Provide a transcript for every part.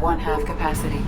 1/2 capacity.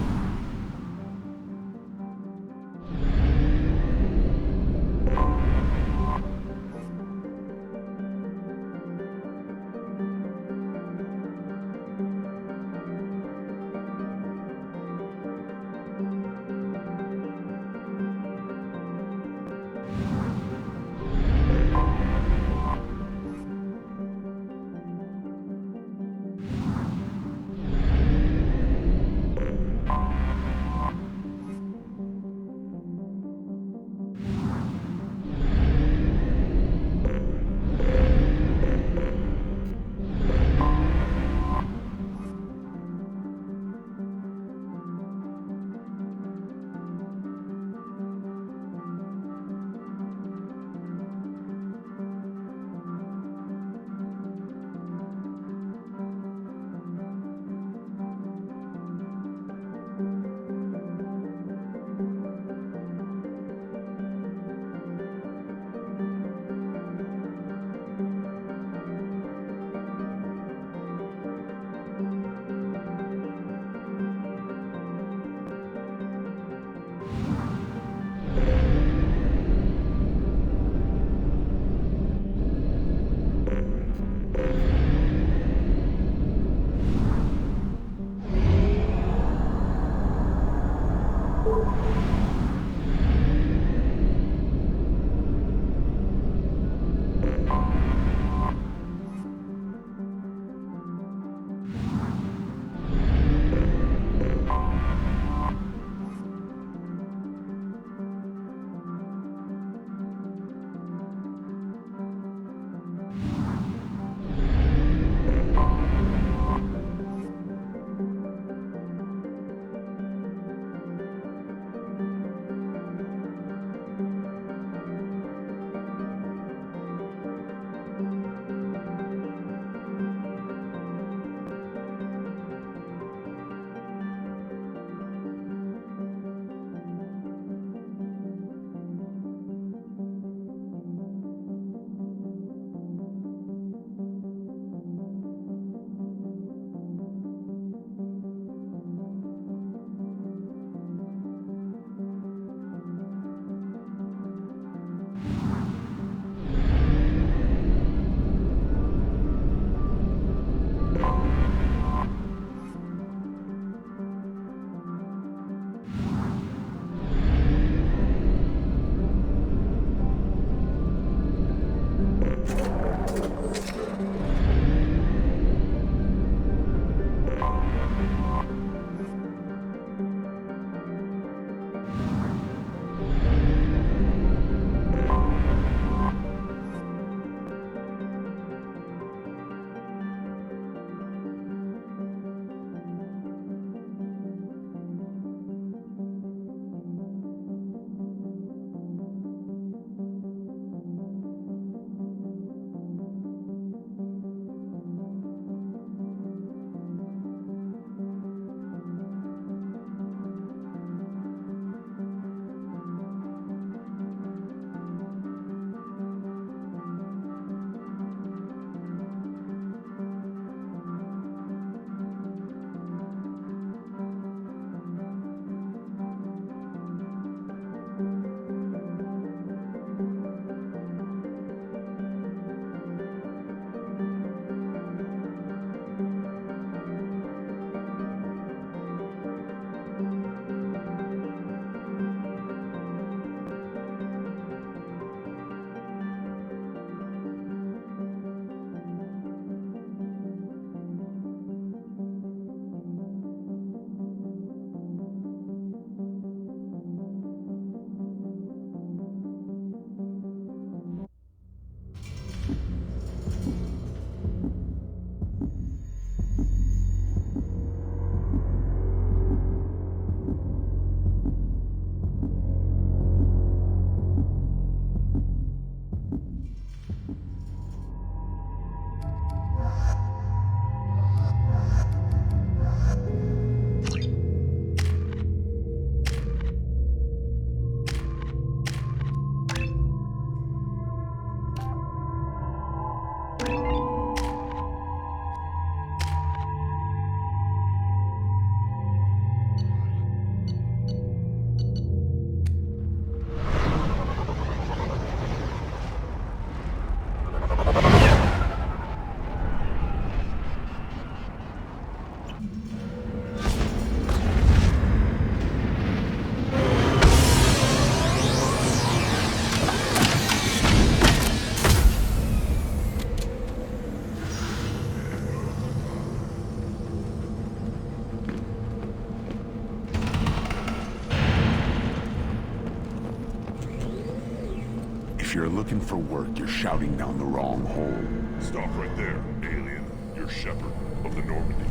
looking for work, you're shouting down the wrong hole. Stop right there, alien. You're Shepherd of the Normandy.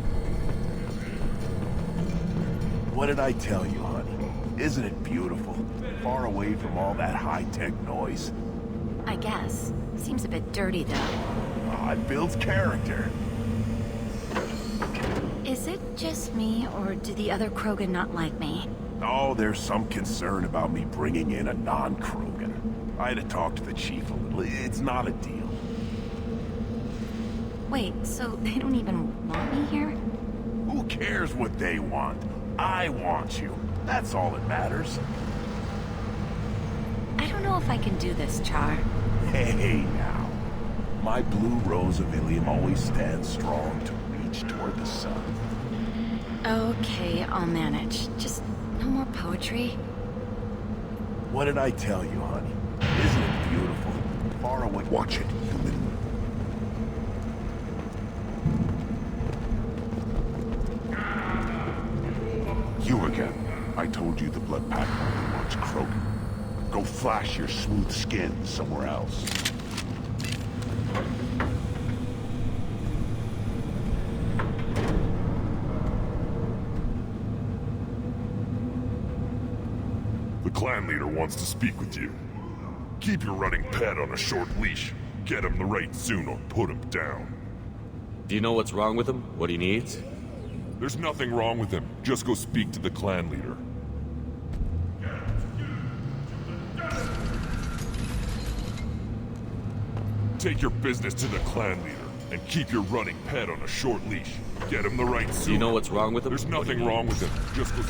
What did I tell you, honey? Isn't it beautiful? Far away from all that high-tech noise. I guess. Seems a bit dirty, though. Oh, it builds character. Is it just me, or do the other Krogan not like me? Oh, there's some concern about me bringing in a non-Krogan. I had to talk to the chief a little. It's not a deal. Wait, so they don't even want me here? Who cares what they want? I want you. That's all that matters. I don't know if I can do this, Char. Hey, now. My blue rose of Ilium always stands strong to reach toward the sun. Okay, I'll manage. Just no more poetry. What did I tell you, honey? Isn't it beautiful? Far away. Watch it, human. You again. I told you the Blood Pack only wants Krogan. Go flash your smooth skin somewhere else. The clan leader wants to speak with you. Keep your running pet on a short leash. Get him the right soon or put him down. Do you know what's wrong with him? What he needs? There's nothing wrong with him. Just go speak to the clan leader. Take your business to the clan leader, and keep your running pet on a short leash. Get him the right suit. Do you know what's wrong with him? There's nothing wrong with him. Just go...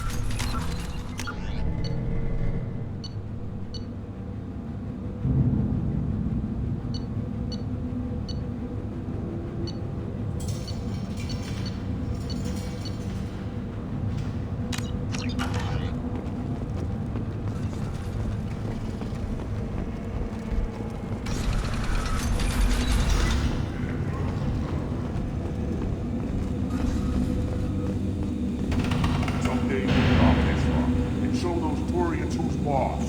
Someday we'll get off this rock and show those Turians who's boss.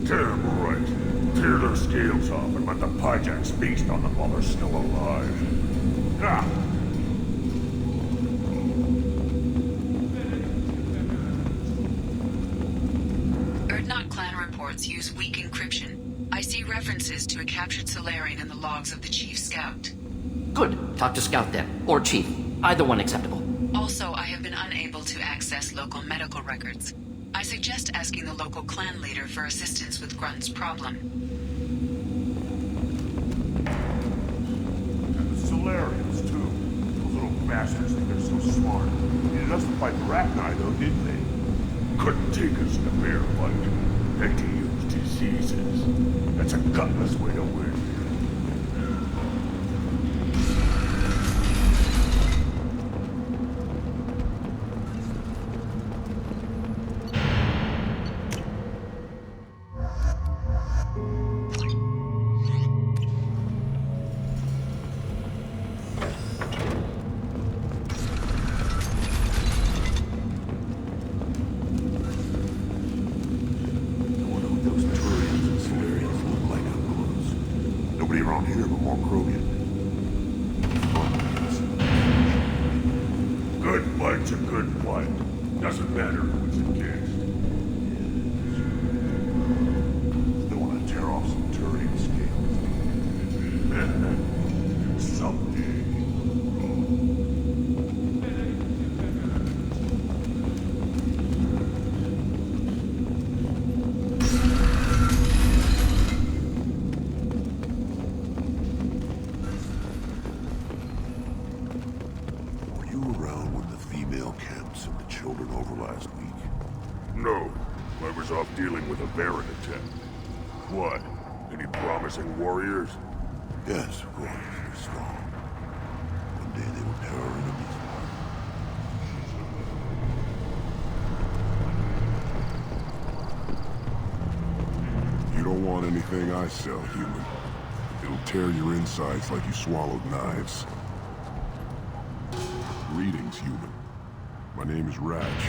Terrible right. Tear their scales off and let the Pyjaks feast on them while they're still alive. Ha! Urdnot clan reports use weak encryption. I see references to a captured Solarian in the logs of the Chief Scout. Good. Talk to Scout then. Or Chief. Either one acceptable. Also, I have been unable to access local medical records. I suggest asking the local clan leader for assistance with Grunt's problem. And the Solarians, too. Those little bastards think they're so smart. Needed us to fight the Rachni, though, didn't they? Couldn't take us in a fair fight. Had to use diseases. That's a gutless way to win. Around here, but more Krogan. Good fight's a good fight. Doesn't matter who it's against. Still want to tear off some Turian scales. Someday. Camps and the children over last week? No. I was off dealing with a Baron attack. What? Any promising warriors? Yes, of course. They're strong. One day they will tear our enemies apart. You don't want anything I sell, human. It'll tear your insides like you swallowed knives. Greetings, human. My name is Ratch.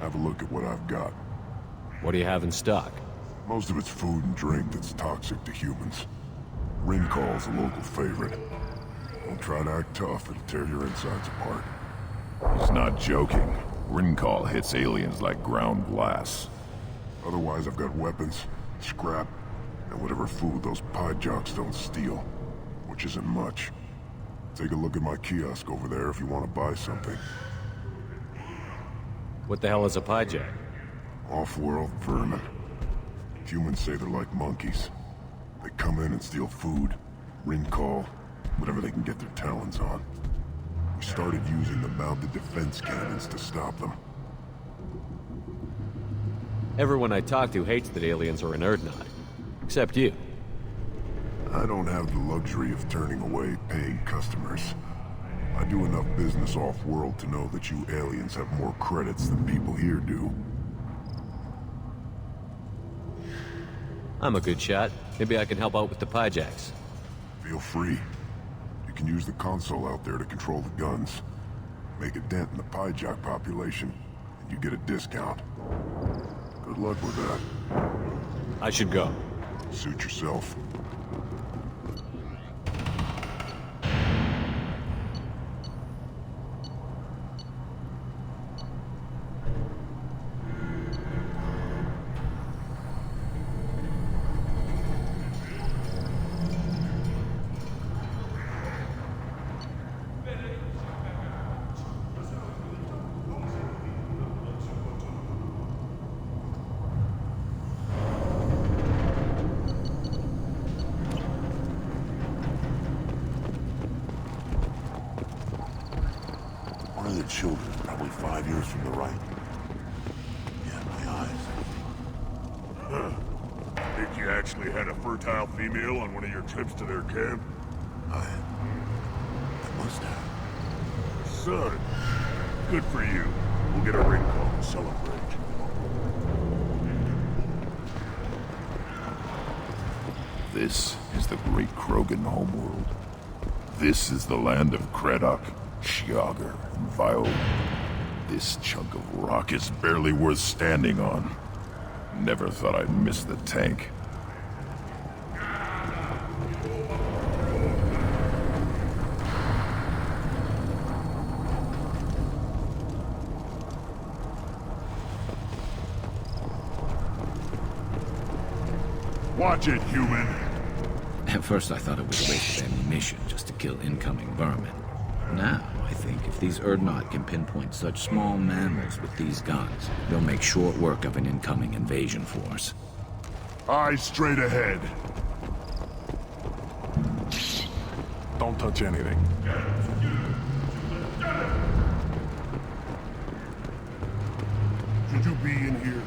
Have a look at what I've got. What do you have in stock? Most of it's food and drink that's toxic to humans. Ringcall's a local favorite. Don't try to act tough, it'll tear your insides apart. He's not joking. Ringcall hits aliens like ground glass. Otherwise, I've got weapons, scrap, and whatever food those pie jocks don't steal. Which isn't much. Take a look at my kiosk over there if you want to buy something. What the hell is a pie jack? Off-world vermin. Humans say they're like monkeys. They come in and steal food, ringcall, whatever they can get their talons on. We started using the mounted defense cannons to stop them. Everyone I talk to hates that aliens are in Urdnot. Except you. I don't have the luxury of turning away paying customers. I do enough business off-world to know that you aliens have more credits than people here do. I'm a good shot. Maybe I can help out with the pie jacks. Feel free. You can use the console out there to control the guns. Make a dent in the pie jock population, and you get a discount. Good luck with that. I should go. Suit yourself. One of the children, probably 5 years from the right. Yeah, my eyes. Think you actually had a fertile female on one of your trips to their camp? I must have. Son, good for you. We'll get a ring call to celebrate. This is the great Krogan homeworld. This is the land of Kredok, Shiagar, and Viola. This chunk of rock is barely worth standing on. Never thought I'd miss the tank. Watch it, human! At first I thought it was a waste of ammunition just to kill incoming vermin. Now, I think if these Urdnot can pinpoint such small mammals with these guns, they'll make short work of an incoming invasion force. Eyes straight ahead. Don't touch anything. Should you be in here?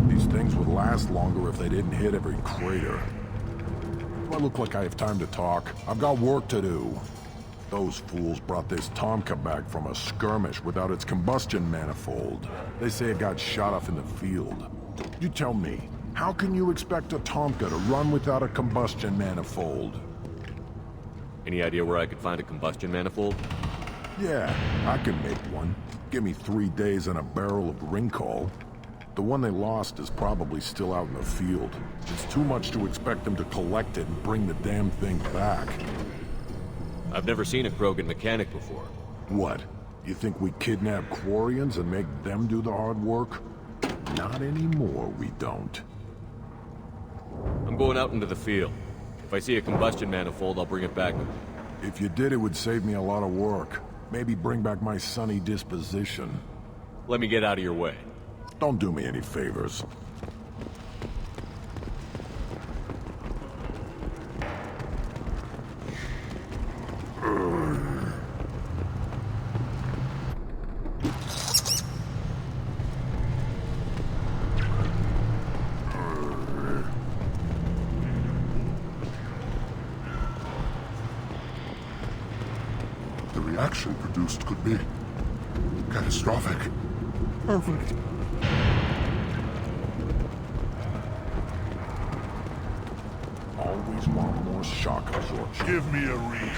These things would last longer if they didn't hit every crater. Do I look like I have time to talk? I've got work to do. Those fools brought this Tomka back from a skirmish without its combustion manifold. They say it got shot off in the field. You tell me, how can you expect a Tomka to run without a combustion manifold? Any idea where I could find a combustion manifold? Yeah, I can make one. Give me 3 days and a barrel of ringcall. The one they lost is probably still out in the field. It's too much to expect them to collect it and bring the damn thing back. I've never seen a Krogan mechanic before. What? You think we kidnap Quarians and make them do the hard work? Not anymore, we don't. I'm going out into the field. If I see a combustion manifold, I'll bring it back with me. If you did, it would save me a lot of work. Maybe bring back my sunny disposition. Let me get out of your way. Don't do me any favors. The reaction produced could be catastrophic. Perfect. All we zombies want more shock absorption. Give me a reason.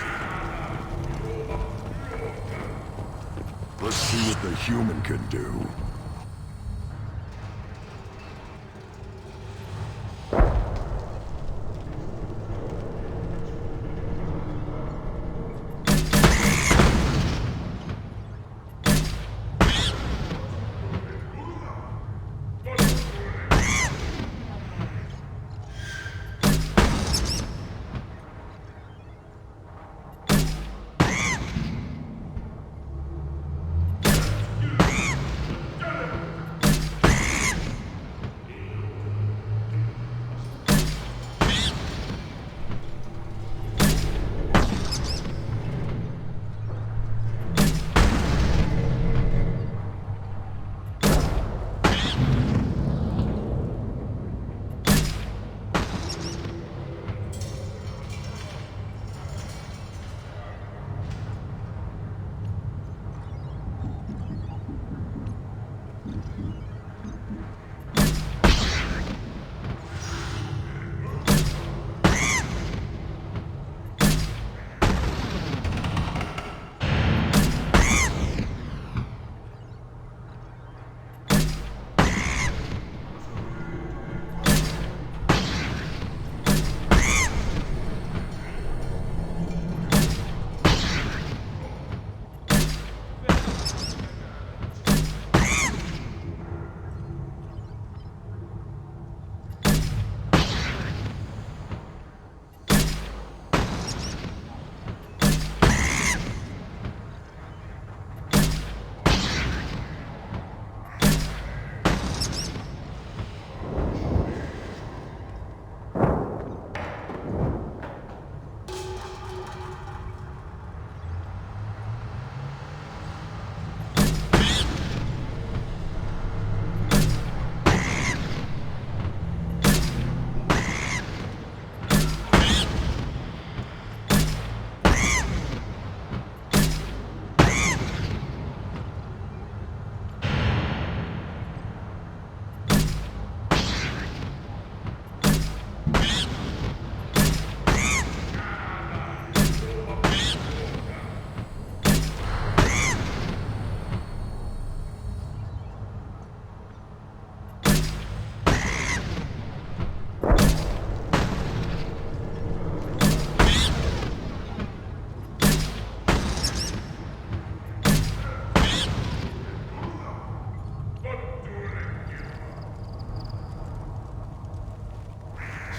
Let's see what the human can do.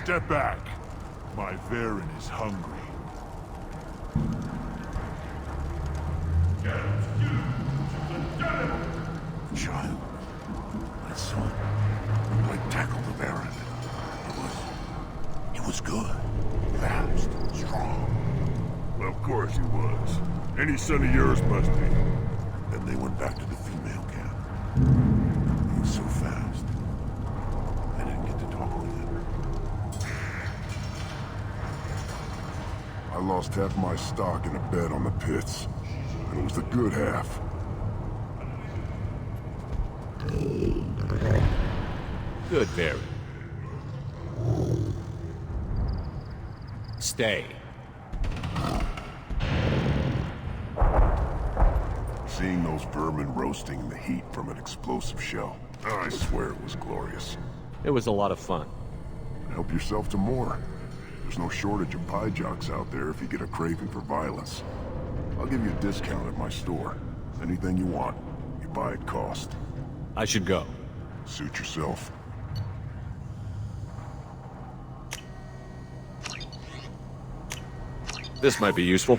Step back. My Varen is hungry. Child, my son, I tackled the Baron. He was good, fast, strong. Well, of course he was. Any son of yours must be. Then they went back to the female camp. He was so fast. I didn't get to talk with him. I lost half my stock in a bet on the pits. And it was the good half. Good, Barry. Stay. Seeing those vermin roasting in the heat from an explosive shell, I swear it was glorious. It was a lot of fun. Help yourself to more. There's no shortage of pie jocks out there if you get a craving for violence. I'll give you a discount at my store. Anything you want, you buy at cost. I should go. Suit yourself. This might be useful.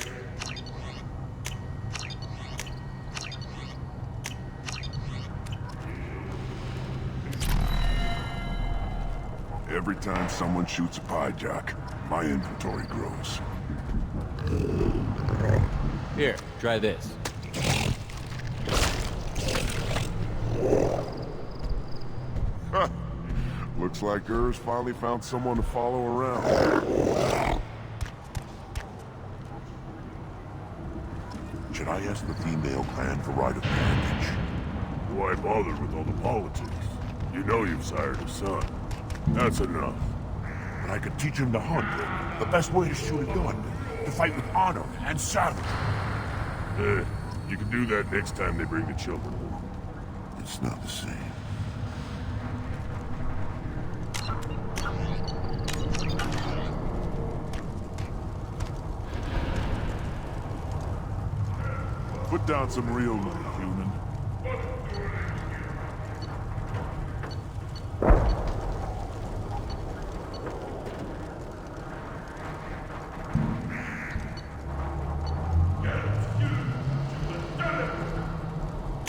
Every time someone shoots a pie jock, my inventory grows. Here, try this. Looks like Urs finally found someone to follow around. Should I ask the female clan for rite of parentage? Why bother with all the politics? You know you've sired a son. That's enough. and I could teach him to hunt. The best way to shoot a gun. To fight with honor and savage. You can do that next time they bring the children. It's not the same. Put down some real money, human.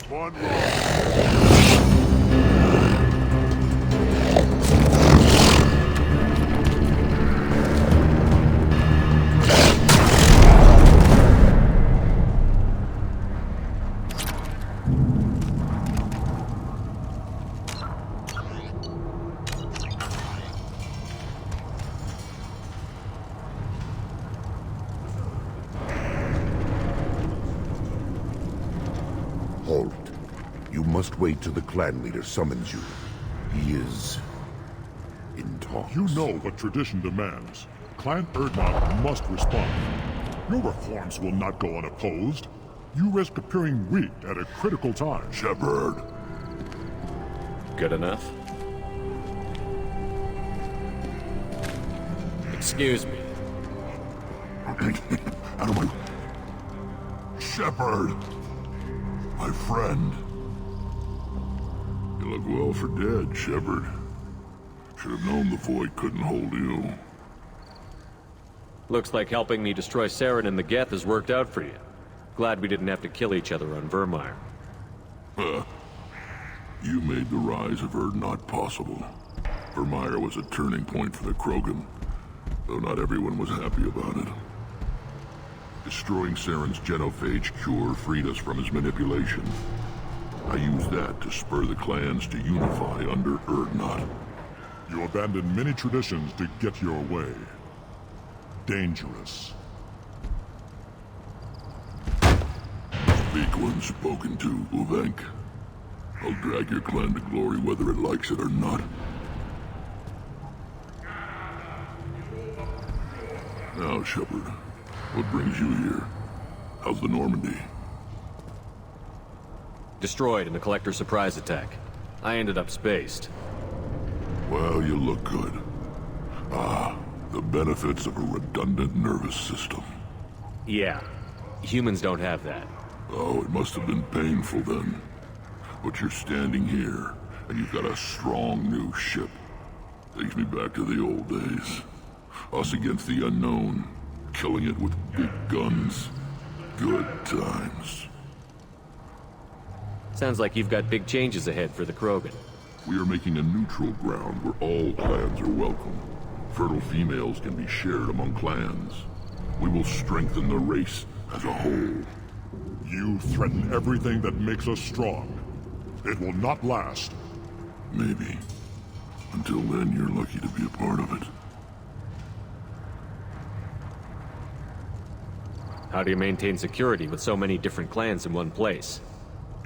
One more. Halt. You must wait till the clan leader summons you. He is in talks. You know what tradition demands. Clan Urdnot must respond. Your reforms will not go unopposed. You risk appearing weak at a critical time. Shepard. Good enough? Excuse me. Out of my... Shepard! My friend. You look well for dead, Shepard. Should have known the Void couldn't hold you. Looks like helping me destroy Saren and the Geth has worked out for you. Glad we didn't have to kill each other on Vermeer. You made the rise of Urdnot possible. Vermeer was a turning point for the Krogan, though not everyone was happy about it. Destroying Saren's genophage cure freed us from his manipulation. I used that to spur the clans to unify under Urdnot. You abandoned many traditions to get your way. Dangerous. Speak when spoken to, Uvenk. I'll drag your clan to glory whether it likes it or not. Now, Shepard, what brings you here? How's the Normandy? Destroyed in the Collector surprise attack. I ended up spaced. Well, you look good. Ah, the benefits of a redundant nervous system. Yeah. Humans don't have that. Oh, it must have been painful then. But you're standing here, and you've got a strong new ship. Takes me back to the old days. Us against the unknown, killing it with big guns. Good times. Sounds like you've got big changes ahead for the Krogan. We are making a neutral ground where all clans are welcome. Fertile females can be shared among clans. We will strengthen the race as a whole. You threaten everything that makes us strong. It will not last. Maybe. Until then, you're lucky to be a part of it. How do you maintain security with so many different clans in one place?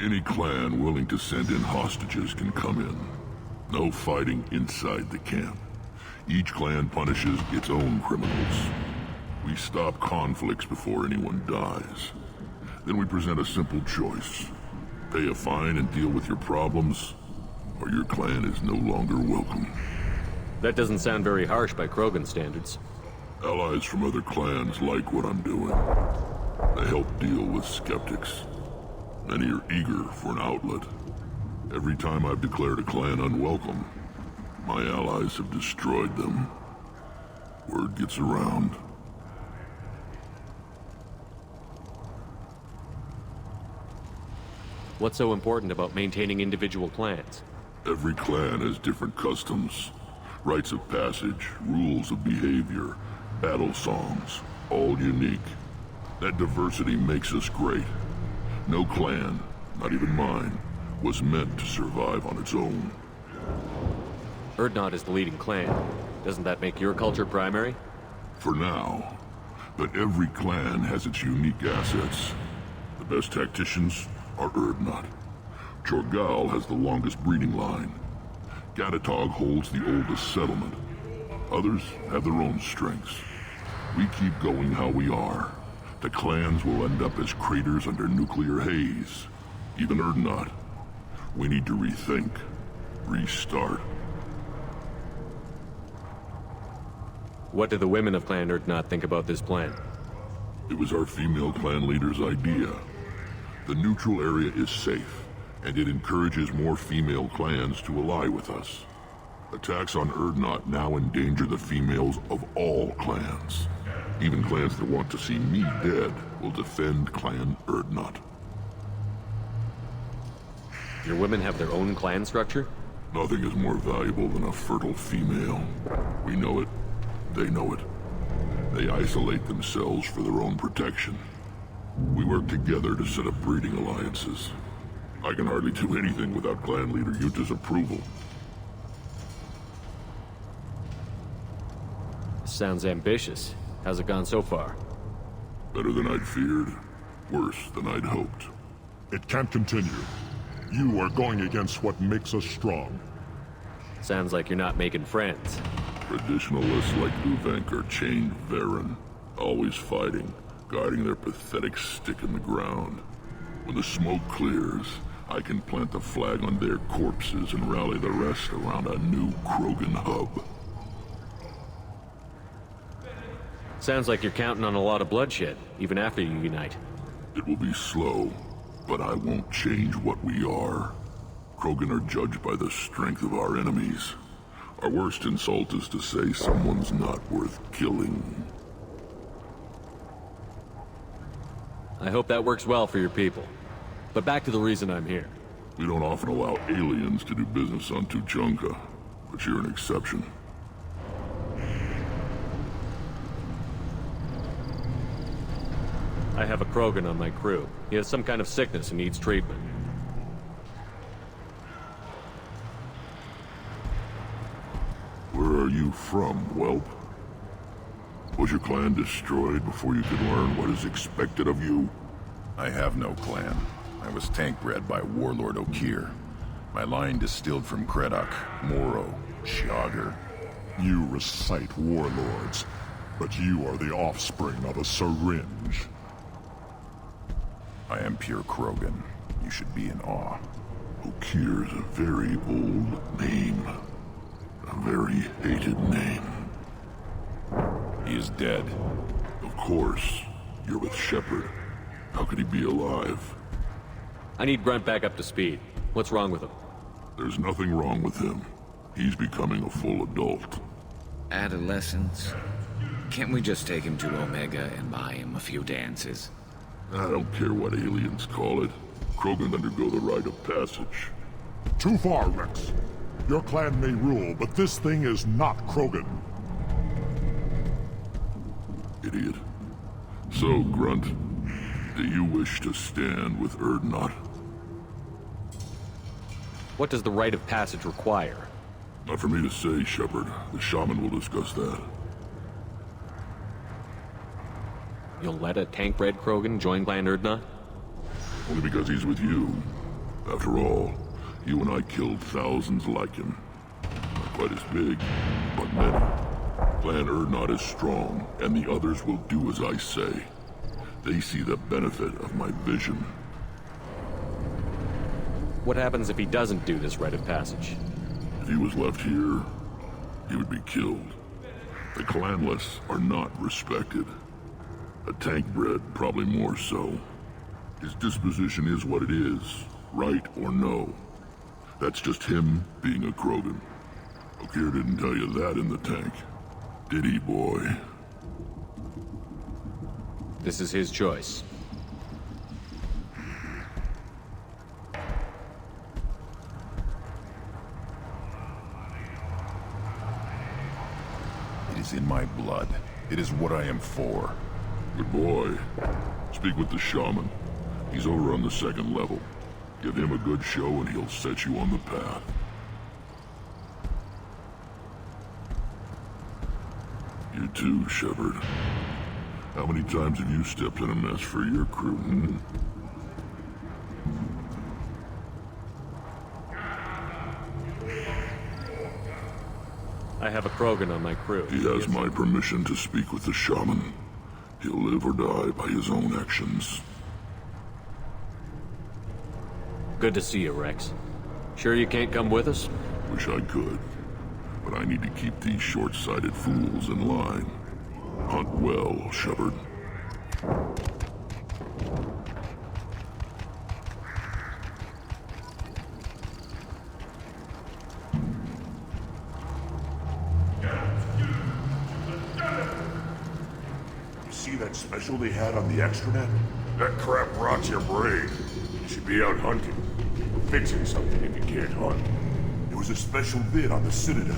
Any clan willing to send in hostages can come in. No fighting inside the camp. Each clan punishes its own criminals. We stop conflicts before anyone dies. Then we present a simple choice. Pay a fine and deal with your problems, or your clan is no longer welcome. That doesn't sound very harsh by Krogan standards. Allies from other clans like what I'm doing. They help deal with skeptics. Many are eager for an outlet. Every time I've declared a clan unwelcome, my allies have destroyed them. Word gets around. What's so important about maintaining individual clans? Every clan has different customs, rites of passage, rules of behavior, battle songs, all unique. That diversity makes us great. No clan, not even mine, was meant to survive on its own. Urdnot is the leading clan. Doesn't that make your culture primary? For now. But every clan has its unique assets. The best tacticians are Urdnot. Chorgal has the longest breeding line. Gatatog holds the oldest settlement. Others have their own strengths. We keep going how we are. The clans will end up as craters under nuclear haze. Even Urdenot. We need to rethink. Restart. What do the women of Clan Urtnot think about this plan? It was our female clan leader's idea. The neutral area is safe, and it encourages more female clans to ally with us. Attacks on Urdenot now endanger the females of all clans. Even clans that want to see me dead will defend Clan Urdenot. Your women have their own clan structure? Nothing is more valuable than a fertile female. We know it. They know it. They isolate themselves for their own protection. We work together to set up breeding alliances. I can hardly do anything without clan leader Yuta's approval. Sounds ambitious. How's it gone so far? Better than I'd feared. Worse than I'd hoped. It can't continue. You are going against what makes us strong. Sounds like you're not making friends. Traditionalists like Uvenk are chained Varen, always fighting, guarding their pathetic stick in the ground. When the smoke clears, I can plant the flag on their corpses and rally the rest around a new Krogan hub. Sounds like you're counting on a lot of bloodshed, even after you unite. It will be slow, but I won't change what we are. Krogan are judged by the strength of our enemies. Our worst insult is to say someone's not worth killing. I hope that works well for your people. But back to the reason I'm here. We don't often allow aliens to do business on Tuchanka, but you're an exception. I have a Krogan on my crew. He has some kind of sickness and needs treatment. Where are you from, whelp? Was your clan destroyed before you could learn what is expected of you? I have no clan. I was tank bred by Warlord Okir. My line distilled from Kredok, Moro, Shogger. You recite warlords, but you are the offspring of a syringe. I am pure Krogan. You should be in awe. Okir's a very old name. A very hated name. He is dead. Of course. You're with Shepard. How could he be alive? I need Grunt back up to speed. What's wrong with him? There's nothing wrong with him. He's becoming a full adult. Adolescence? Can't we just take him to Omega and buy him a few dances? I don't care what aliens call it. Krogan undergo the rite of passage. Too far, Rex. Your clan may rule, but this thing is not Krogan. Idiot. So, Grunt, do you wish to stand with Urdenot? What does the rite of passage require? Not for me to say, Shepard. The shaman will discuss that. You'll let a tank-bred Krogan join Clan Urdenot? Only because he's with you. After all, you and I killed thousands like him. Not quite as big, but many. Clan Urdenot is strong, and the others will do as I say. They see the benefit of my vision. What happens if he doesn't do this rite of passage? If he was left here, he would be killed. The clanless are not respected. A tank-bred, probably more so. His disposition is what it is, right or no. That's just him being a Krogan. Okir didn't tell you that in the tank. Did he, boy? This is his choice. It is in my blood. It is what I am for. Good boy. Speak with the shaman. He's over on the second level. Give him a good show and he'll set you on the path. You too, Shepard. How many times have you stepped in a mess for your crew, hmm? I have a Krogan on my crew. He has my permission to speak with the shaman. He'll live or die by his own actions. Good to see you, Rex. Sure you can't come with us? Wish I could, but I need to keep these short-sighted fools in line. Hunt well, Shepard. See that special they had on the extranet? That crap rots your brain. You should be out hunting. Fixing something if you can't hunt. There was a special vid on the Citadel.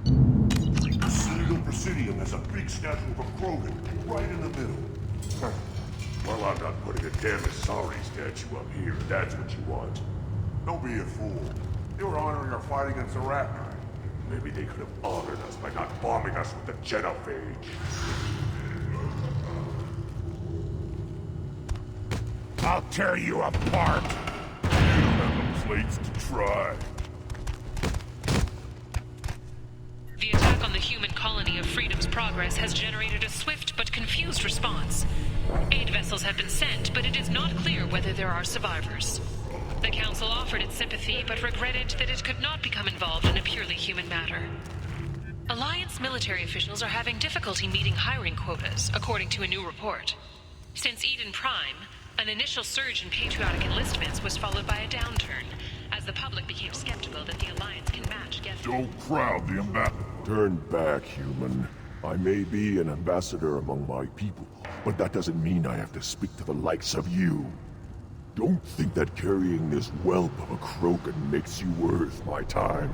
The Citadel Presidium has a big statue of a Krogan right in the middle. Well, I'm not putting a damn sorry statue up here. That's what you want. Don't be a fool. They were honoring our fight against the Raptor. Maybe they could have honored us by not bombing us with the genophage. I'll tear you apart! You don't have the plates to try. The attack on the human colony of Freedom's Progress has generated a swift but confused response. Aid vessels have been sent, but it is not clear whether there are survivors. The Council offered its sympathy, but regretted that it could not become involved in a purely human matter. Alliance military officials are having difficulty meeting hiring quotas, according to a new report. Since Eden Prime, an initial surge in patriotic enlistments was followed by a downturn, as the public became skeptical that the Alliance can match Geth. Don't crowd the ambassador. Turn back, human. I may be an ambassador among my people, but that doesn't mean I have to speak to the likes of you. Don't think that carrying this whelp of a Krogan makes you worth my time.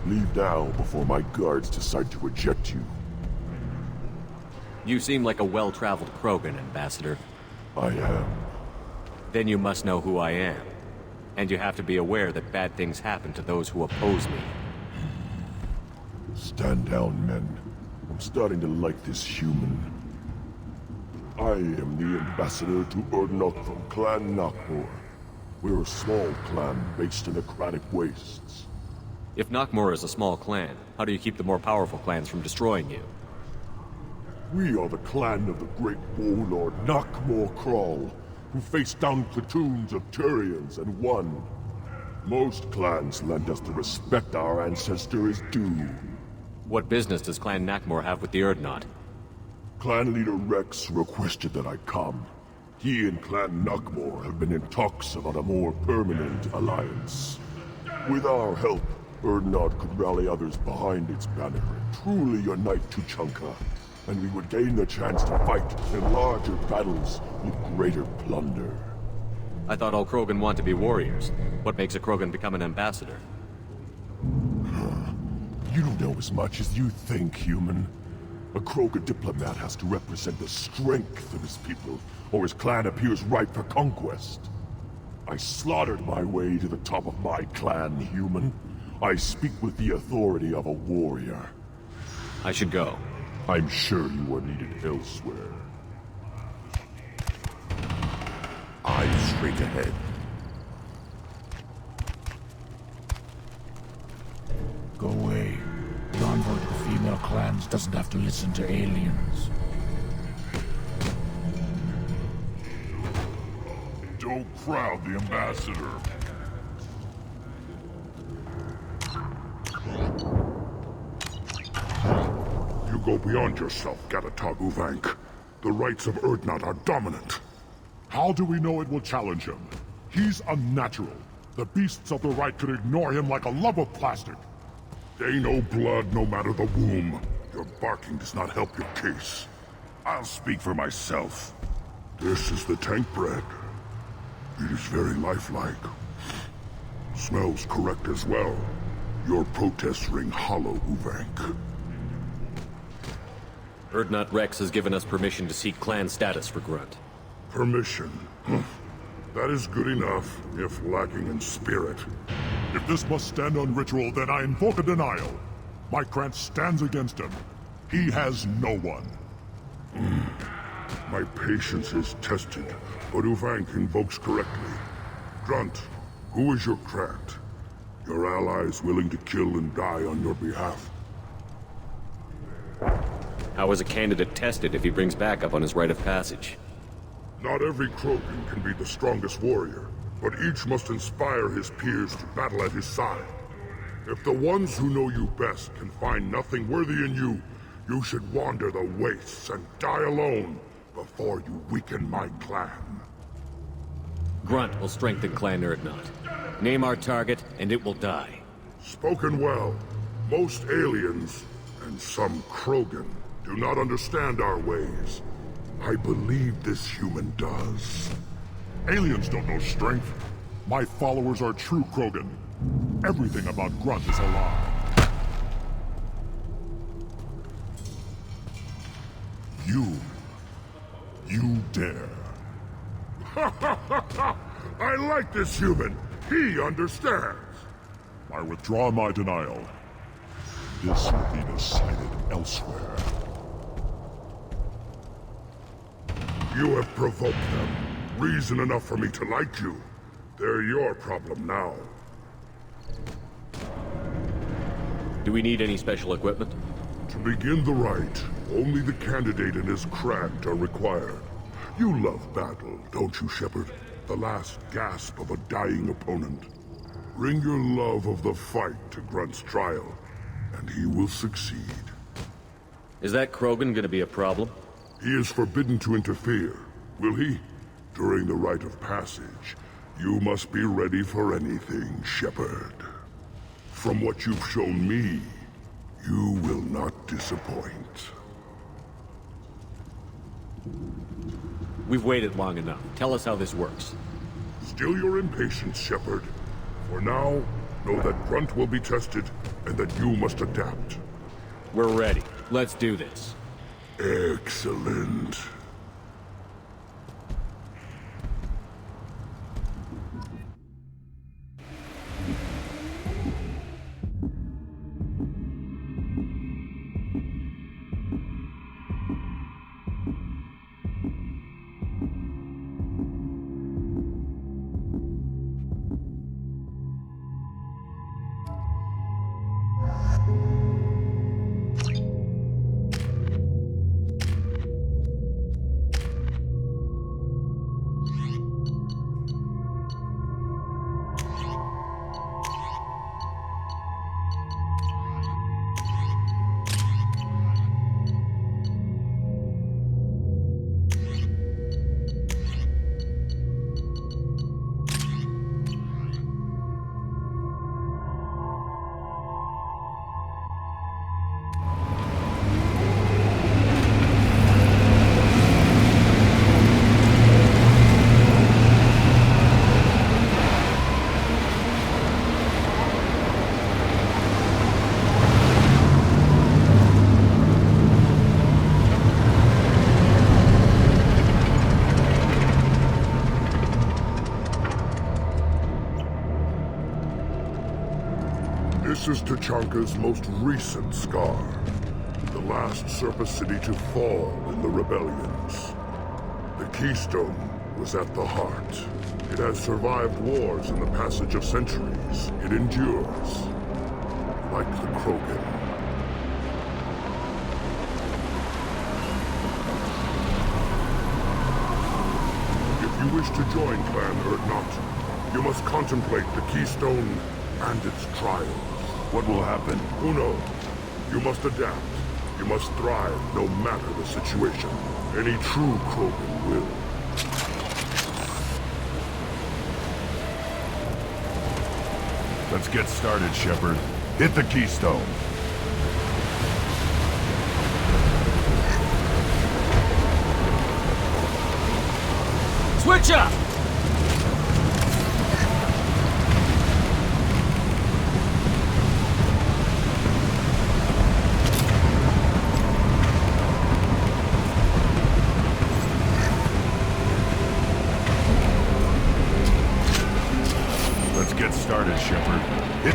Leave now before my guards decide to eject you. You seem like a well-traveled Krogan, Ambassador. I am. Then you must know who I am. And you have to be aware that bad things happen to those who oppose me. Stand down, men. I'm starting to like this human. I am the ambassador to Urdnot from Clan Nakmor. We're a small clan based in aquatic wastes. If Nakmor is a small clan, how do you keep the more powerful clans from destroying you? We are the clan of the great warlord Nakmor Crawl, who faced down platoons of Turians and won. Most clans lend us the respect our ancestor is due. What business does Clan Nakmor have with the Urdnot? Clan leader Rex requested that I come. He and Clan Nakmor have been in talks about a more permanent alliance. With our help, Urdnot could rally others behind its banner and truly unite Tuchanka, and we would gain the chance to fight in larger battles with greater plunder. I thought all Krogan want to be warriors. What makes a Krogan become an ambassador? You don't know as much as you think, human. A Krogan diplomat has to represent the strength of his people, or his clan appears ripe for conquest. I slaughtered my way to the top of my clan, human. I speak with the authority of a warrior. I should go. I'm sure you are needed elsewhere. Eyes straight ahead. Go away. The envoy to the female clans doesn't have to listen to aliens. Don't crowd the ambassador. You go beyond yourself, Gatatog Uvank. The rights of Urdnot are dominant. How do we know it will challenge him? He's unnatural. The beasts of the right could ignore him like a lump of plastic. They know blood no matter the womb. Your barking does not help your case. I'll speak for myself. This is the tank bread. It is very lifelike. Smells correct as well. Your protests ring hollow, Uvank. Urdnot Rex has given us permission to seek clan status for Grynt. Permission. That is good enough, if lacking in spirit. If this must stand on ritual, then I invoke a denial. My Krant stands against him. He has no one. My patience is tested, but Uvank invokes correctly. Grunt, Who is your Grant? Your allies willing to kill and die on your behalf? How is a candidate tested if he brings backup on his rite of passage? Not every Krogan can be the strongest warrior, but each must inspire his peers to battle at his side. If the ones who know you best can find nothing worthy in you, you should wander the wastes and die alone before you weaken my clan. Grynt will strengthen Clan Urgnot. Name our target, and it will die. Spoken well. Most aliens, and some Krogan, do not understand our ways. I believe this human does. Aliens don't know strength. My followers are true Krogan. Everything about Grynt is a lie. You dare. I like this human. He understands. I withdraw my denial. This will be decided elsewhere. You have provoked them. Reason enough for me to like you. They're your problem now. Do we need any special equipment? To begin the rite, only the candidate and his craft are required. You love battle, don't you, Shepard? The last gasp of a dying opponent. Bring your love of the fight to Grunt's trial, and he will succeed. Is that Krogan gonna be a problem? He is forbidden to interfere, will he? During the rite of passage, you must be ready for anything, Shepard. From what you've shown me, you will not disappoint. We've waited long enough. Tell us how this works. Still your impatience, Shepard. For now, know that Grunt will be tested, and that you must adapt. We're ready. Let's do this. Excellent. This is Tachanka's most recent scar. The last Surface City to fall in the rebellions. The Keystone was at the heart. It has survived wars in the passage of centuries. It endures. Like the Krogan. If you wish to join Clan Urdnot, you must contemplate the Keystone and its trials. What will happen? Who knows? You must adapt. You must thrive no matter the situation. Any true Krogan will. Let's get started, Shepard. Hit the Keystone. Switch up! Get started, Shepard. Hit.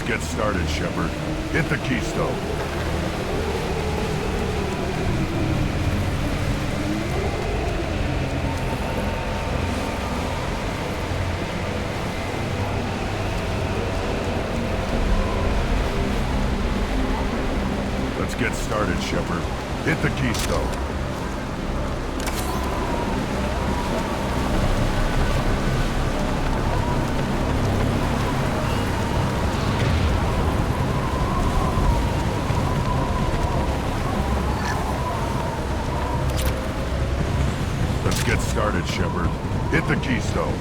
get started, Shepard. Hit the keystone. Let's get started, Shepard. Hit the keystone. Let's get started, Shepard. Hit the keystone.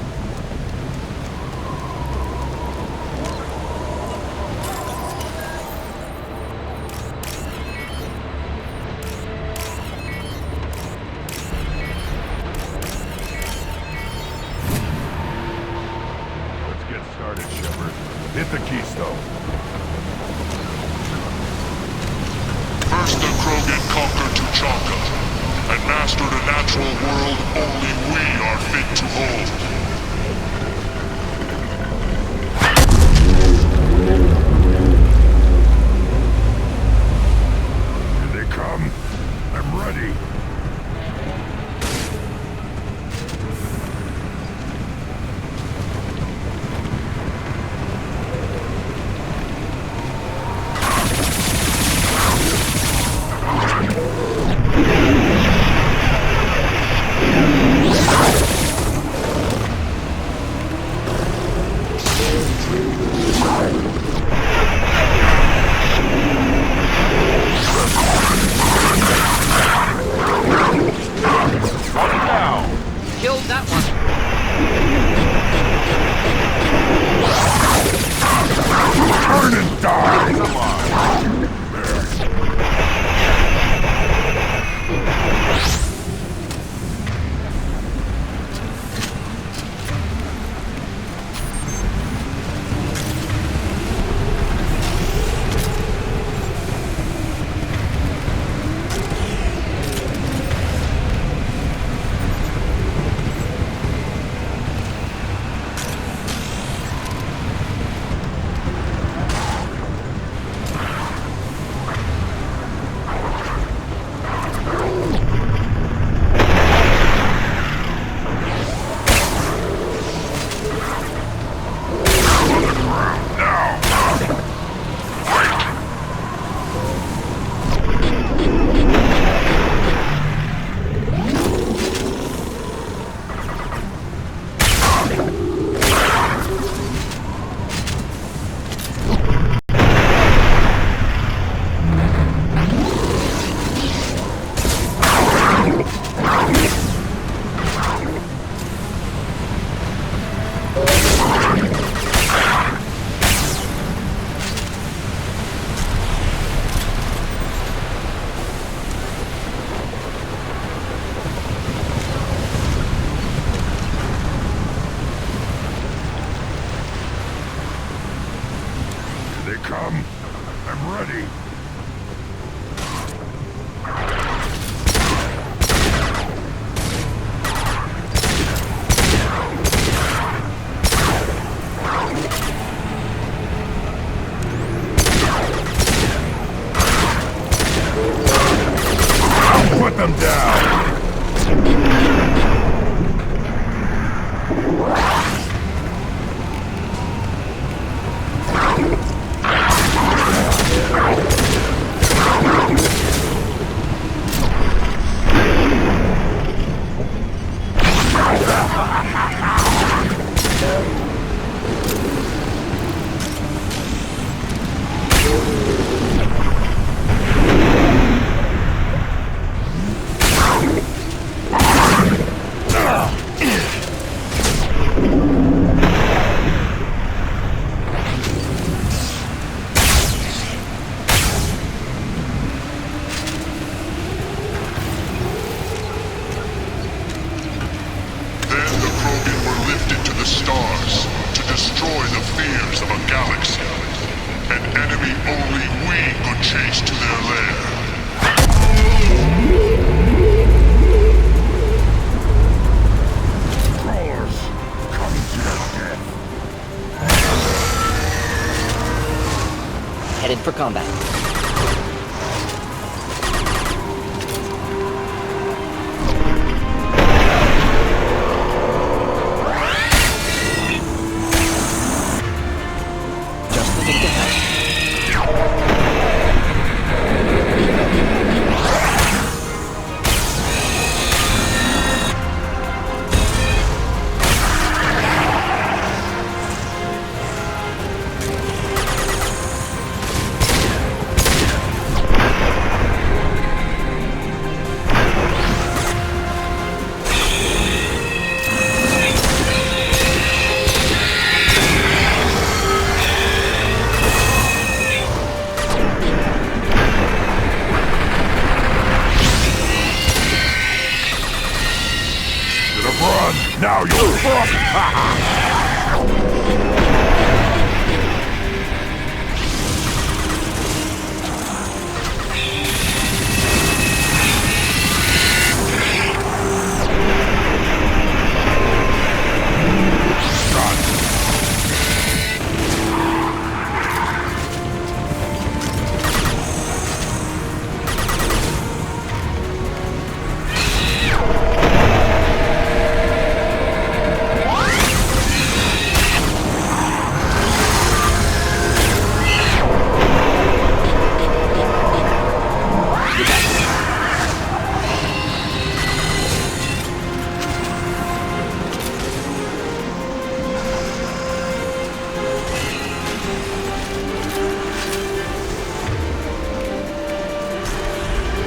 Hit the keystone. First the Krogan conquered Tuchanka, and mastered a natural world only we are fit to hold. Here they come. I'm ready. Come. I'm ready. I'll put them down. headed for combat. Just the thing to help. Now you're fucked!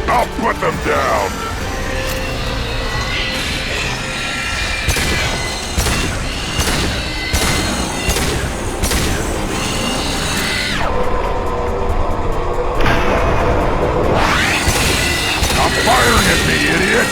I'll put them down! Stop firing at me, idiot!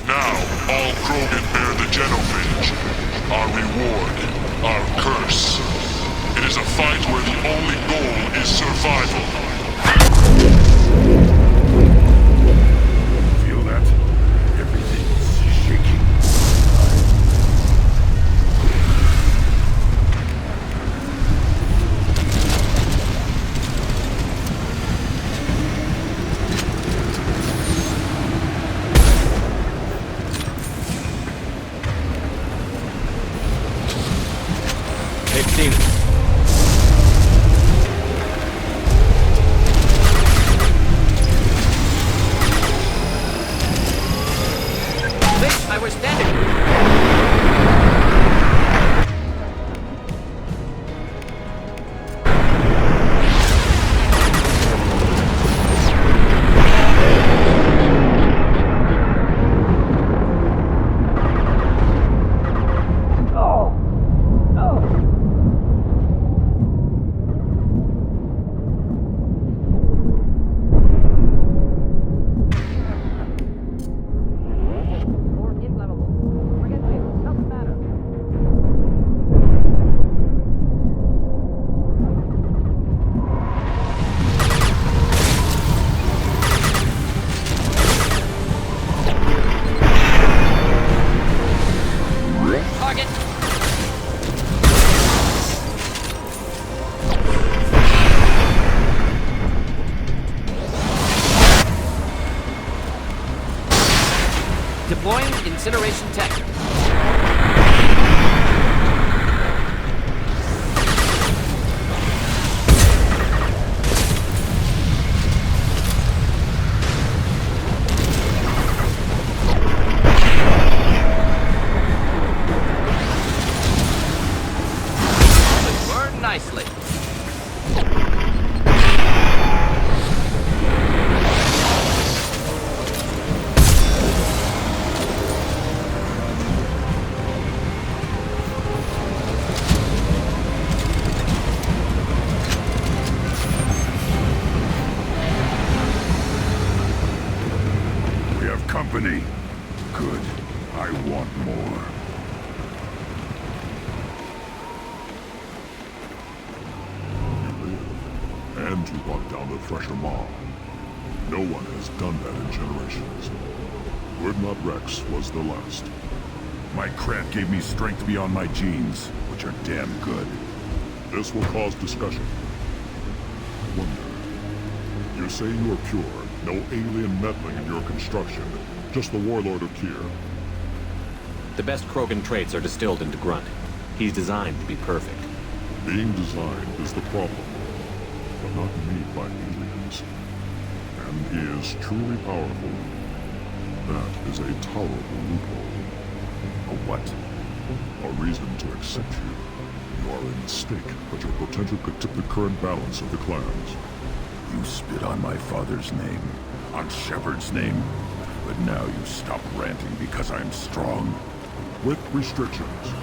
Now, all Krogan bear the genophage. Our reward, our curse. It is a fight where the only goal is survival. Feel that? Everything's shaking. They've seen us. Deploying incineration tech. Burn nicely. Company. Good. I want more. You live, and you brought down the Thresher Maw. No one has done that in generations. Urdnot Rex was the last. My crat gave me strength beyond my genes, which are damn good. This will cause discussion. I wonder. You say you are pure, no alien meddling in your construction, just the warlord of Kier. The best Krogan traits are distilled into Grunt. He's designed to be perfect. Being designed is the problem, but not made by aliens. And he is truly powerful. That is a tolerable loophole. A what? A reason to accept you. You are a mistake, but your potential could tip the current balance of the clans. You spit on my father's name, on Shepard's name, but now you stop ranting because I'm strong. With restrictions.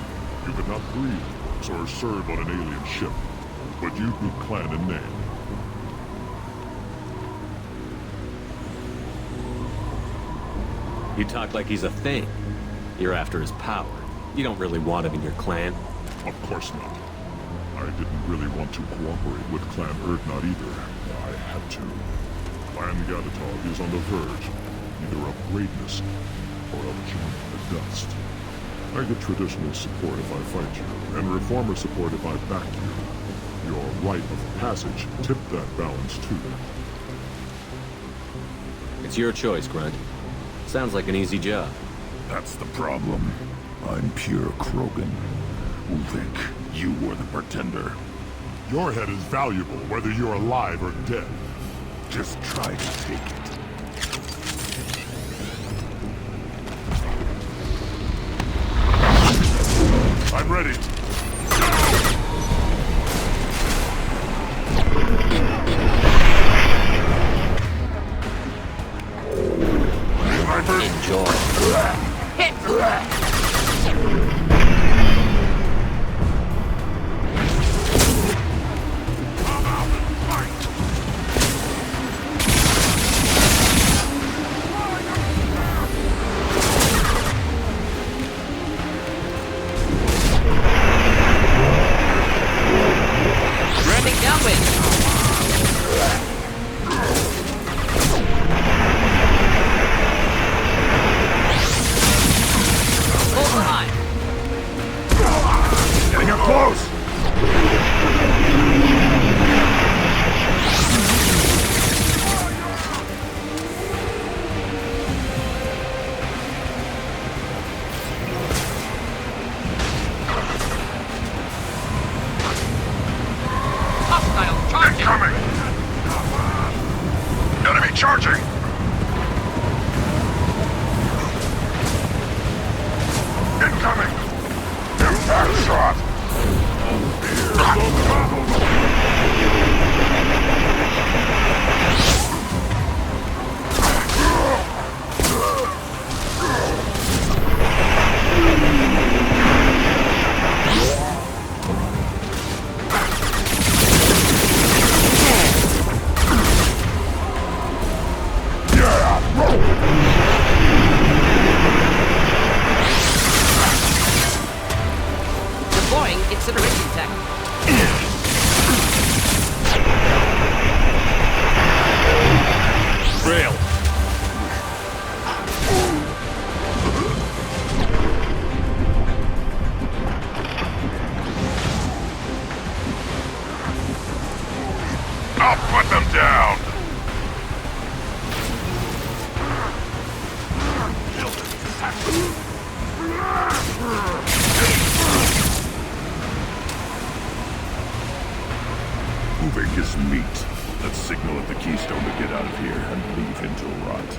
You could not breathe or serve on an alien ship, but you'd be clan in name. You talk like he's a thing. You're after his power. You don't really want him in your clan. Of course not. I didn't really want to cooperate with Clan Urdnot either. I had to. Clan Gatatog is on the verge, either of greatness or of joining the dust. I get traditional support if I fight you, and reformer support if I back you. Your rite of passage tipped that balance too. It's your choice, Grunt. Sounds like an easy job. That's the problem. I'm pure Krogan. Ulvik, you were the pretender. Your head is valuable, whether you're alive or dead. Just try to take it. I'm ready. Enjoy. Ramming downwind. Getting up close! Hostile charging. Incoming! Enemy charging! Incoming! Impact shot! Deploying incineration tech. Rail. I'll put them down! Moving is meat. Let's signal at the Keystone to get out of here and leave him to rot.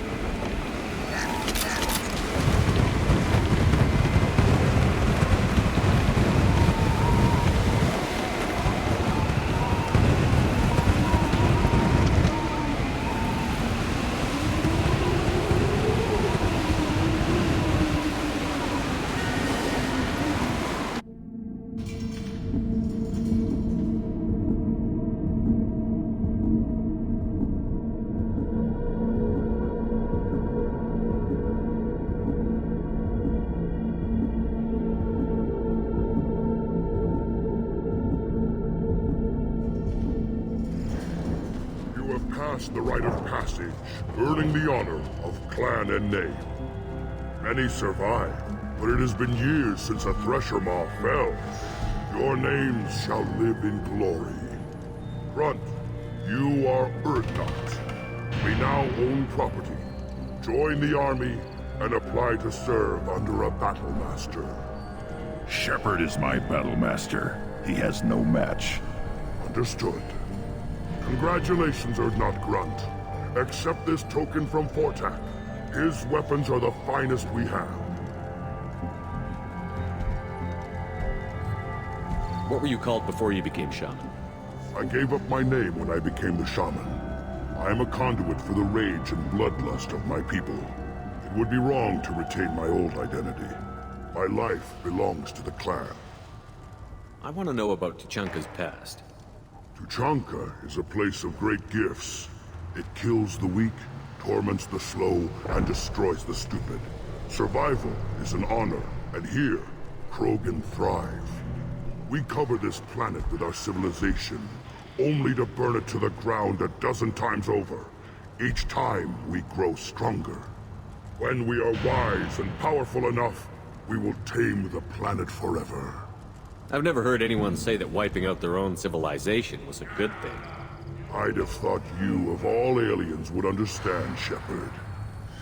The rite of passage, earning the honor of clan and name. Many survive, but it has been years since a thresher maw fell. Your names shall live in glory. Grynt, you are Urdnot. We now own property. Join the army and apply to serve under a battle master. Shepard is my battle master. He has no match. Understood. Congratulations, Urdnot Grynt. Accept this token from Fortak. His weapons are the finest we have. What were you called before you became shaman? I gave up my name when I became the shaman. I am a conduit for the rage and bloodlust of my people. It would be wrong to retain my old identity. My life belongs to the clan. I want to know about Tuchanka's past. Tuchanka is a place of great gifts. It kills the weak, torments the slow, and destroys the stupid. Survival is an honor, and here, Krogan thrive. We cover this planet with our civilization, only to burn it to the ground a dozen times over. Each time, we grow stronger. When we are wise and powerful enough, we will tame the planet forever. I've never heard anyone say that wiping out their own civilization was a good thing. I'd have thought you, of all aliens, would understand, Shepard.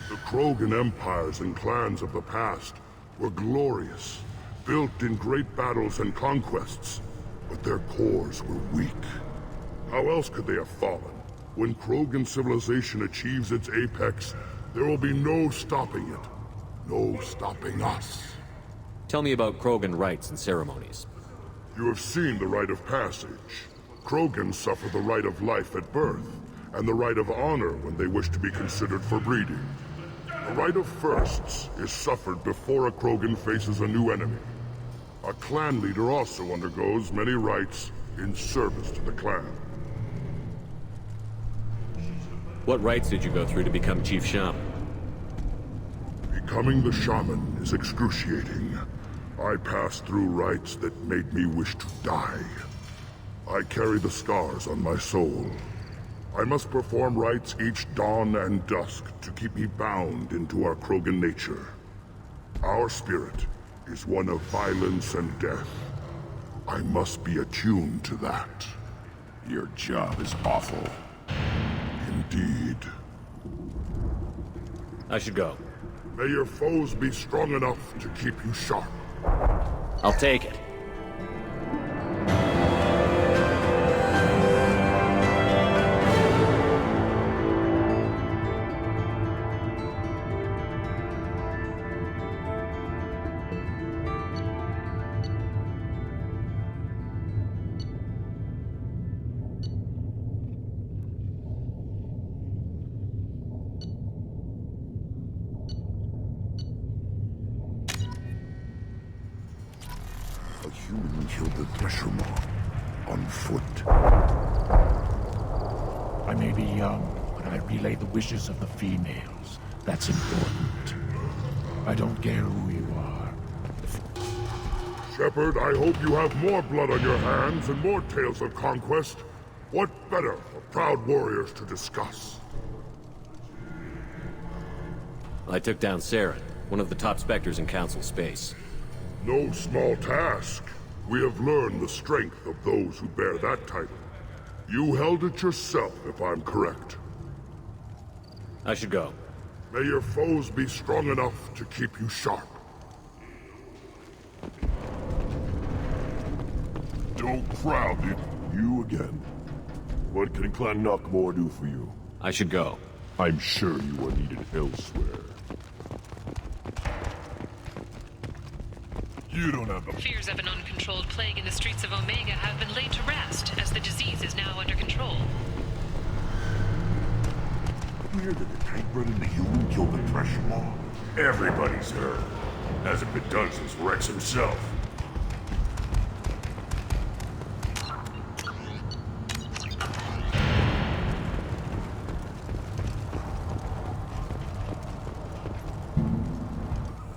The Krogan empires and clans of the past were glorious, built in great battles and conquests, but their cores were weak. How else could they have fallen? When Krogan civilization achieves its apex, there will be no stopping it. No stopping us. Tell me about Krogan rites and ceremonies. You have seen the rite of passage. Krogans suffer the rite of life at birth, and the rite of honor when they wish to be considered for breeding. The rite of firsts is suffered before a Krogan faces a new enemy. A clan leader also undergoes many rites in service to the clan. What rites did you go through to become Chief Shaman? Becoming the shaman is excruciating. I passed through rites that made me wish to die. I carry the scars on my soul. I must perform rites each dawn and dusk to keep me bound into our Krogan nature. Our spirit is one of violence and death. I must be attuned to that. Your job is awful. Indeed. I should go. May your foes be strong enough to keep you sharp. I'll take it. A human killed the thresher maw on foot. I may be young, but I relay the wishes of the females. That's important. I don't care who you are. Shepard, I hope you have more blood on your hands and more tales of conquest. What better for proud warriors to discuss? I took down Saren, one of the top specters in Council space. No small task. We have learned the strength of those who bear that title. You held it yourself, if I'm correct. I should go. May your foes be strong enough to keep you sharp. Don't crowd it. You again. What can Clan Knockmore do for you? I should go. I'm sure you are needed elsewhere. You don't have the... Fears of an uncontrolled plague in the streets of Omega have been laid to rest, as the disease is now under control. Hear that the tank running the human killed the Thresher Maw? Everybody's heard. Hasn't been done since Rex himself.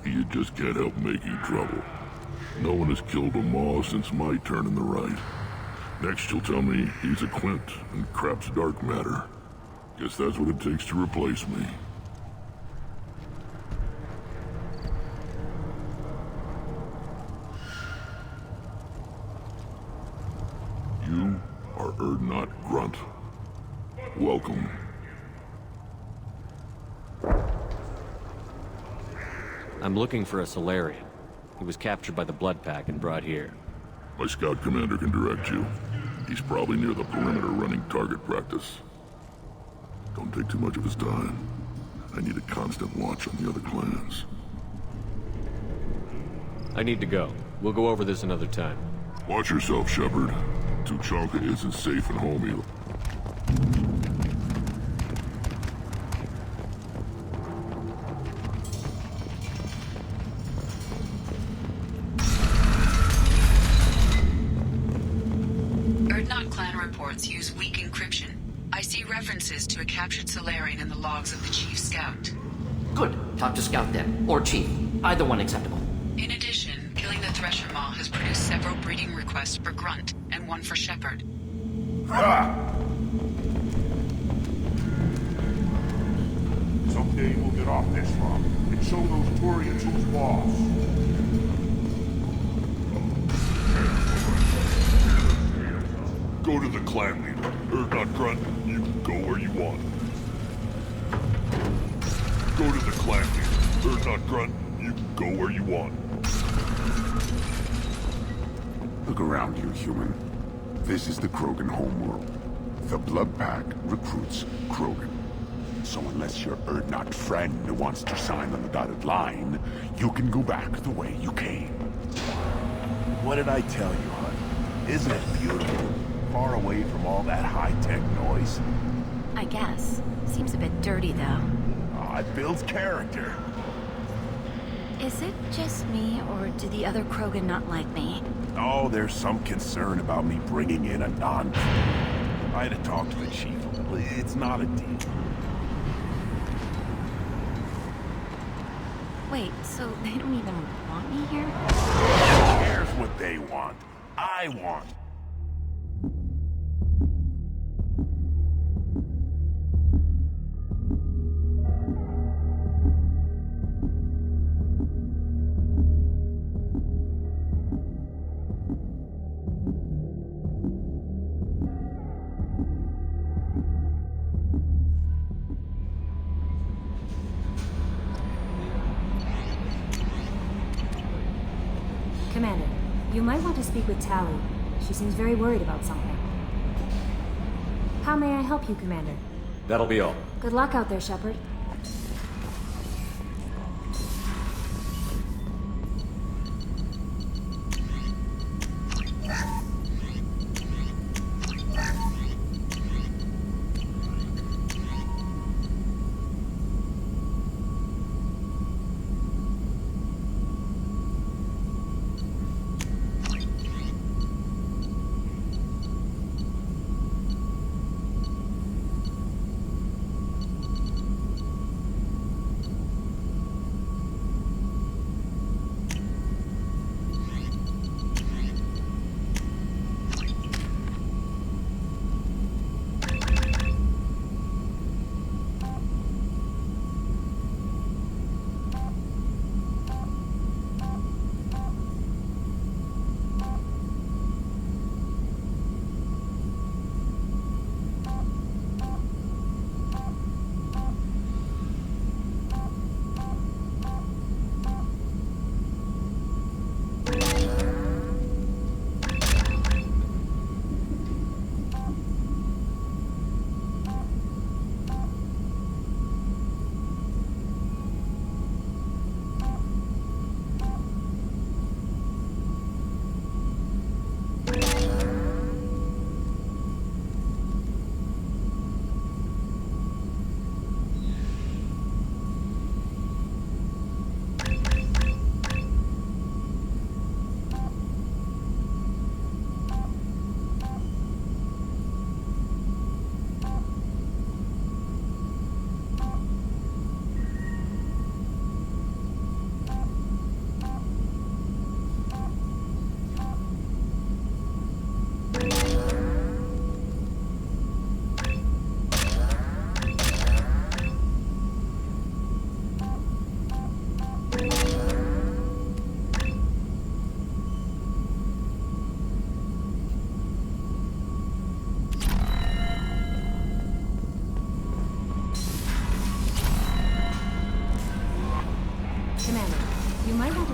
You just can't help making trouble. No one has killed a Maw since my turn in the right. Next you'll tell me he's a Quint and crap's dark matter. Guess that's what it takes to replace me. You are Urdnot Grunt. Welcome. I'm looking for a Solarian. He was captured by the Blood Pack and brought here. My scout commander can direct you. He's probably near the perimeter running target practice. Don't take too much of his time. I need a constant watch on the other clans. I need to go. We'll go over this another time. Watch yourself, Shepard. Tuchanka isn't safe and homey. Urdnot clan reports use weak encryption. I see references to a captured Solarian in the logs of the Chief Scout. Good. Talk to Scout then. Or Chief. Either one acceptable. In addition, killing the Thresher Maw has produced several breeding requests for Grunt, and one for Shepard. Ha! Someday we'll get off this rock and show those Turians who's boss. Go to the clan leader. Urdnot Grunt, you can go where you want. Go to the clan leader. Urdnot Grunt, you can go where you want. Look around you, human. This is the Krogan homeworld. The Blood Pack recruits Krogan. So unless your Urdnot friend wants to sign on the dotted line, you can go back the way you came. What did I tell you, hon? Isn't it beautiful? Far away from all that high-tech noise. I guess. Seems a bit dirty, though. Oh, it builds character. Is it just me, or do the other Krogan not like me? Oh, there's some concern about me bringing in a non... I had to talk to the chief a little. It's not a deal. Wait, so they don't even want me here? Who cares what they want? I want. Commander, you might want to speak with Tally. She seems very worried about something. How may I help you, Commander? That'll be all. Good luck out there, Shepard.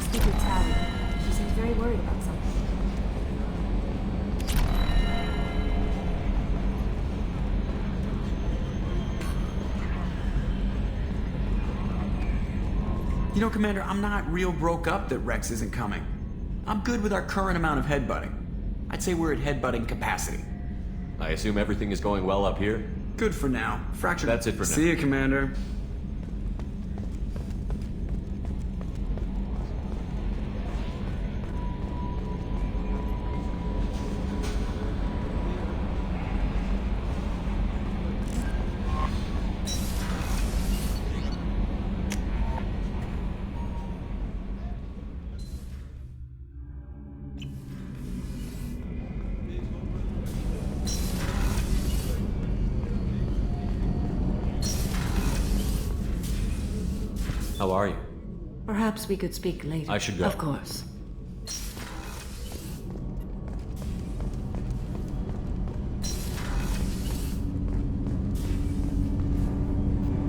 to speak with Tally. She seems very worried about something. You know, Commander, I'm not real broke up that Rex isn't coming. I'm good with our current amount of headbutting. I'd say we're at headbutting capacity. I assume everything is going well up here? Good for now. Fracture. That's it for now. See you, Commander. How are you? Perhaps we could speak later. I should go. Of course.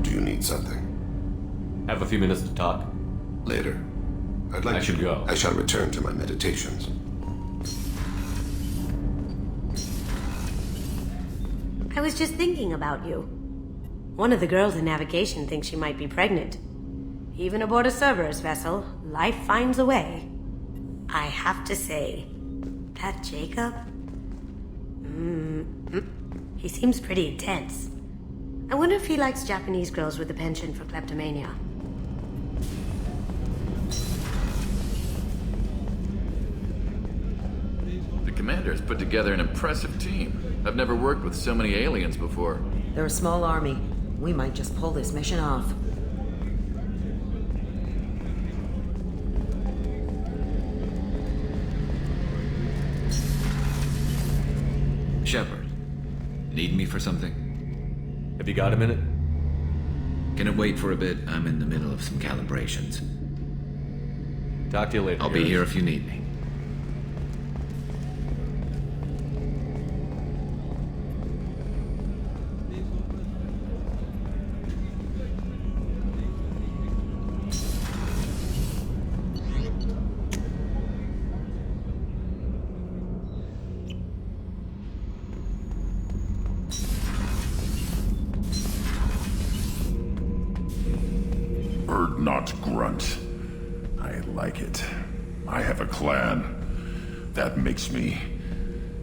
Do you need something? Have a few minutes to talk? Later. I should go. I shall return to my meditations. I was just thinking about you. One of the girls in navigation thinks she might be pregnant. Even aboard a Cerberus vessel, life finds a way. I have to say, that Jacob? He seems pretty intense. I wonder if he likes Japanese girls with a penchant for kleptomania. The Commander has put together an impressive team. I've never worked with so many aliens before. They're a small army. We might just pull this mission off. Shepard, need me for something? Have you got a minute? Can it wait for a bit? I'm in the middle of some calibrations. Talk to you later. I'll be here if you need me. Urdnot grunt. I like it. I have a clan. That makes me...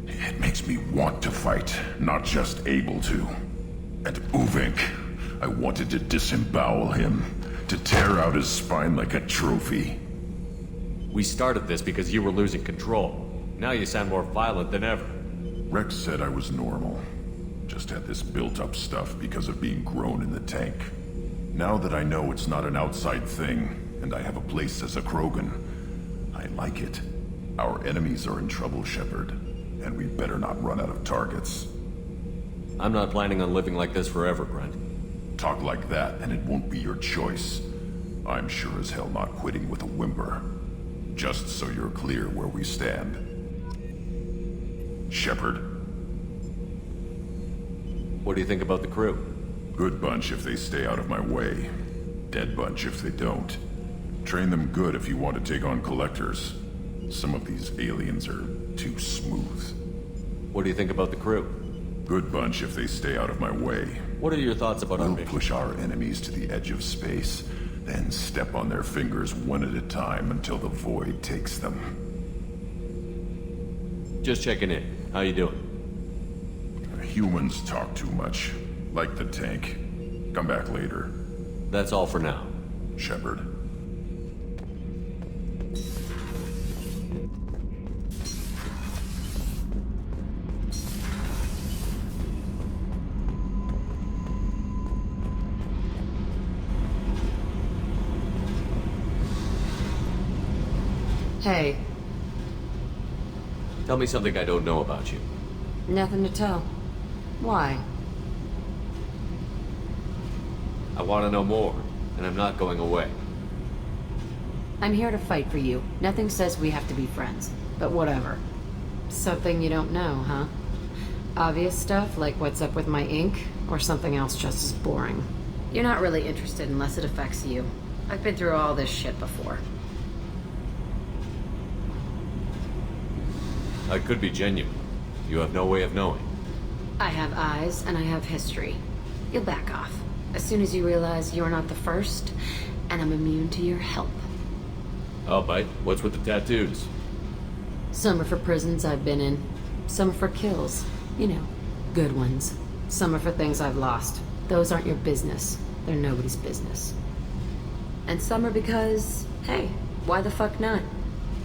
It makes me want to fight, not just able to. And Uvink, I wanted to disembowel him, to tear out his spine like a trophy. We started this because you were losing control. Now you sound more violent than ever. Rex said I was normal. Just had this built-up stuff because of being grown in the tank. Now that I know it's not an outside thing, and I have a place as a Krogan, I like it. Our enemies are in trouble, Shepard, and we better not run out of targets. I'm not planning on living like this forever, Grunt. Talk like that, and it won't be your choice. I'm sure as hell not quitting with a whimper. Just so you're clear where we stand. Shepard. What do you think about the crew? Good bunch if they stay out of my way. Dead bunch if they don't. Train them good if you want to take on collectors. Some of these aliens are too smooth. What do you think about the crew? Good bunch if they stay out of my way. What are your thoughts about our We'll mission? push our enemies to the edge of space, then step on their fingers one at a time until the void takes them. Just checking in. How you doing? Humans talk too much. Like the tank. Come back later. That's all for now. Shepard. Hey. Tell me something I don't know about you. Nothing to tell. Why? I want to know more, and I'm not going away. I'm here to fight for you. Nothing says we have to be friends, but whatever. Something you don't know, huh? Obvious stuff, like what's up with my ink, or something else just as boring? You're not really interested unless it affects you. I've been through all this shit before. I could be genuine. You have no way of knowing. I have eyes, and I have history. You'll back off. As soon as you realize you're not the first, and I'm immune to your help. I'll bite. What's with the tattoos? Some are for prisons I've been in. Some are for kills. You know, good ones. Some are for things I've lost. Those aren't your business. They're nobody's business. And some are because, hey, why the fuck not?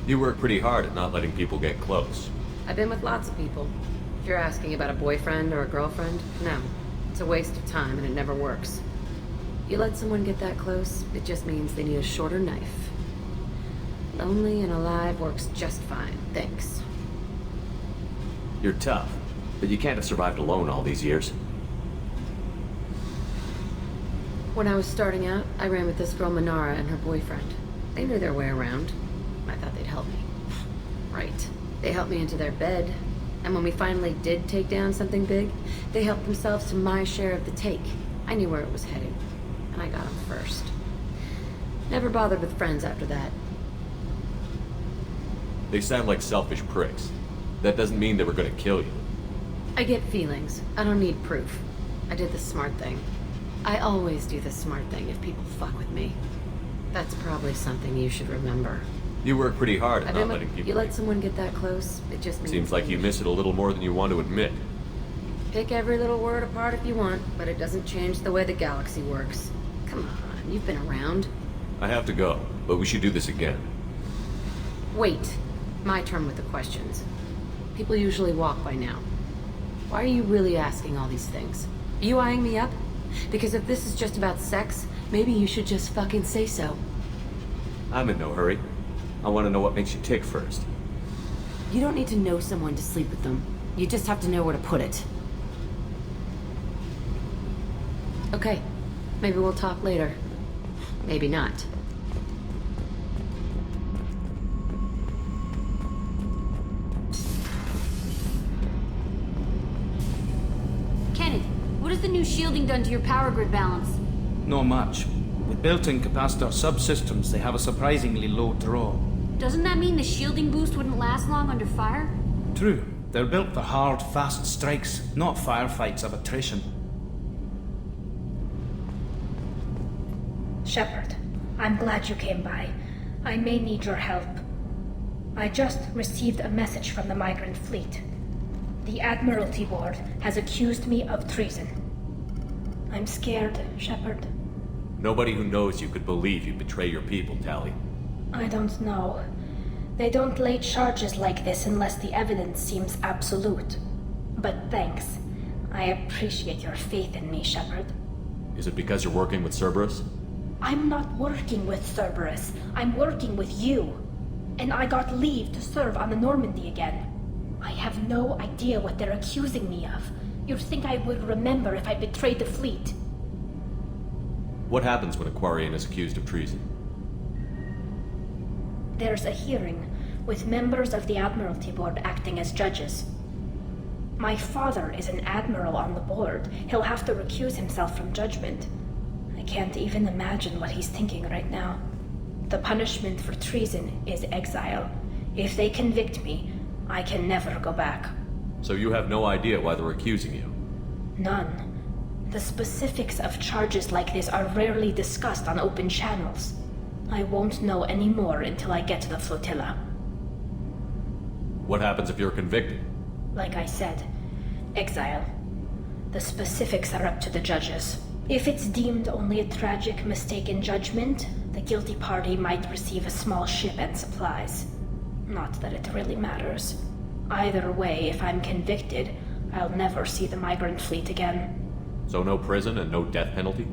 You work pretty hard at not letting people get close. I've been with lots of people. If you're asking about a boyfriend or a girlfriend, no. It's a waste of time and it never works. You let someone get that close, it just means they need a shorter knife. Lonely and alive works just fine, thanks. You're tough, but you can't have survived alone all these years. When I was starting out, I ran with this girl Manara and her boyfriend. They knew their way around. I thought they'd help me. Right. They helped me into their bed, and when we finally did take down something big, they helped themselves to my share of the take. I knew where it was heading, and I got them first. Never bothered with friends after that. They sound like selfish pricks. That doesn't mean they were gonna kill you. I get feelings. I don't need proof. I did the smart thing. I always do the smart thing if people fuck with me. That's probably something you should remember. You work pretty hard at not letting people... You let someone get that close, it just means... Seems like you miss it a little more than you want to admit. Pick every little word apart if you want, but it doesn't change the way the galaxy works. Come on, you've been around. I have to go, but we should do this again. Wait. My turn with the questions. People usually walk by now. Why are you really asking all these things? Are you eyeing me up? Because if this is just about sex, maybe you should just fucking say so. I'm in no hurry. I want to know what makes you tick first. You don't need to know someone to sleep with them. You just have to know where to put it. Okay. Maybe we'll talk later. Maybe not. What has the new shielding done to your power grid balance? Not much. With built-in capacitor subsystems, they have a surprisingly low draw. Doesn't that mean the shielding boost wouldn't last long under fire? True. They're built for hard, fast strikes, not firefights of attrition. Shepard, I'm glad you came by. I may need your help. I just received a message from the migrant fleet. The Admiralty Board has accused me of treason. I'm scared, Shepard. Nobody who knows you could believe you betray your people, Tali. I don't know. They don't lay charges like this unless the evidence seems absolute. But thanks. I appreciate your faith in me, Shepard. Is it because you're working with Cerberus? I'm not working with Cerberus. I'm working with you. And I got leave to serve on the Normandy again. I have no idea what they're accusing me of. You'd think I would remember if I betrayed the fleet. What happens when a Quarian is accused of treason? There's a hearing, with members of the Admiralty Board acting as judges. My father is an admiral on the board. He'll have to recuse himself from judgment. I can't even imagine what he's thinking right now. The punishment for treason is exile. If they convict me, I can never go back. So you have no idea why they're accusing you? None. The specifics of charges like this are rarely discussed on open channels. I won't know any more until I get to the flotilla. What happens if you're convicted? Like I said, exile. The specifics are up to the judges. If it's deemed only a tragic mistake in judgment, the guilty party might receive a small ship and supplies. Not that it really matters. Either way, if I'm convicted, I'll never see the migrant fleet again. So no prison and no death penalty?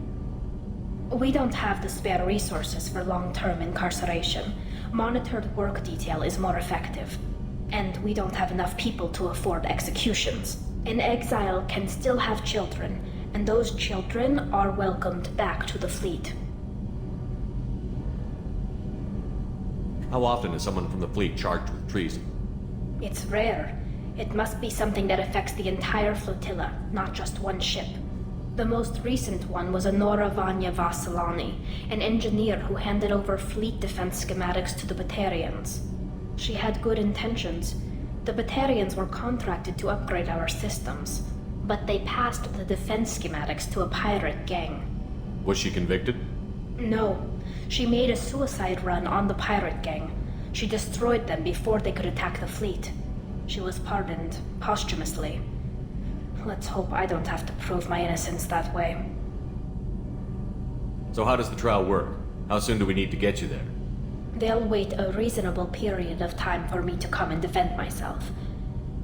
We don't have the spare resources for long-term incarceration. Monitored work detail is more effective. And we don't have enough people to afford executions. An exile can still have children, and those children are welcomed back to the fleet. How often is someone from the fleet charged with treason? It's rare. It must be something that affects the entire flotilla, not just one ship. The most recent one was Honora Vanya Vassilani, an engineer who handed over fleet defense schematics to the Batarians. She had good intentions, The Batarians were contracted to upgrade our systems, but they passed the defense schematics to a pirate gang. Was she convicted? No. She made a suicide run on the pirate gang. She destroyed them before they could attack the fleet. She was pardoned posthumously. Let's hope I don't have to prove my innocence that way. So how does the trial work? How soon do we need to get you there? They'll wait a reasonable period of time for me to come and defend myself.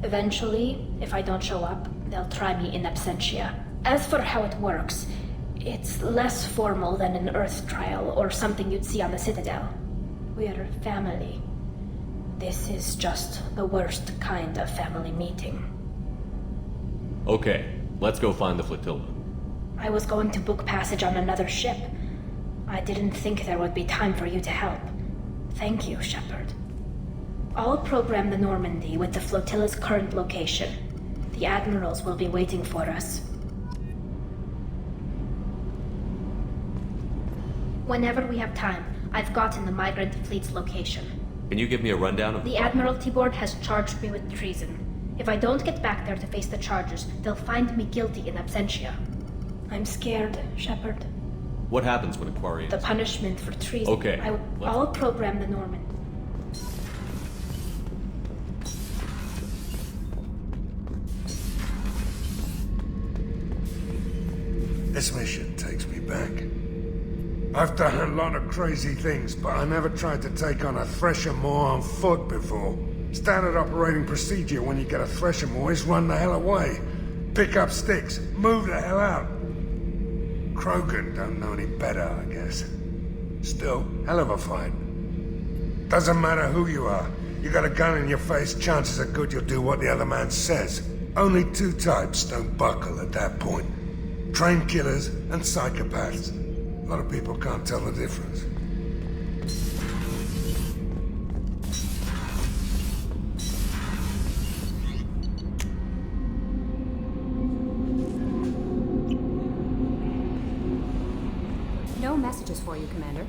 Eventually, if I don't show up, they'll try me in absentia. As for how it works, it's less formal than an Earth trial or something you'd see on the Citadel. We're family. This is just the worst kind of family meeting. Okay, let's go find the flotilla. I was going to book passage on another ship. I didn't think there would be time for you to help. Thank you, Shepard. I'll program the Normandy with the flotilla's current location. The admirals will be waiting for us. Whenever we have time, I've gotten the migrant fleet's location. Can you give me a rundown of The Admiralty Board has charged me with treason. If I don't get back there to face the charges, they'll find me guilty in absentia. I'm scared, Shepard. What happens when a quarry The punishment for treason. Okay, I'll program the Norman. This mission takes me back. I've done a lot of crazy things, but I never tried to take on a Thresher Maw on foot before. Standard operating procedure when you get a Thresher Maw is run the hell away. Pick up sticks, move the hell out. Krogan don't know any better, I guess. Still, hell of a fight. Doesn't matter who you are. You got a gun in your face, chances are good you'll do what the other man says. Only two types don't buckle at that point. Trained killers and psychopaths. A lot of people can't tell the difference. No messages for you, Commander.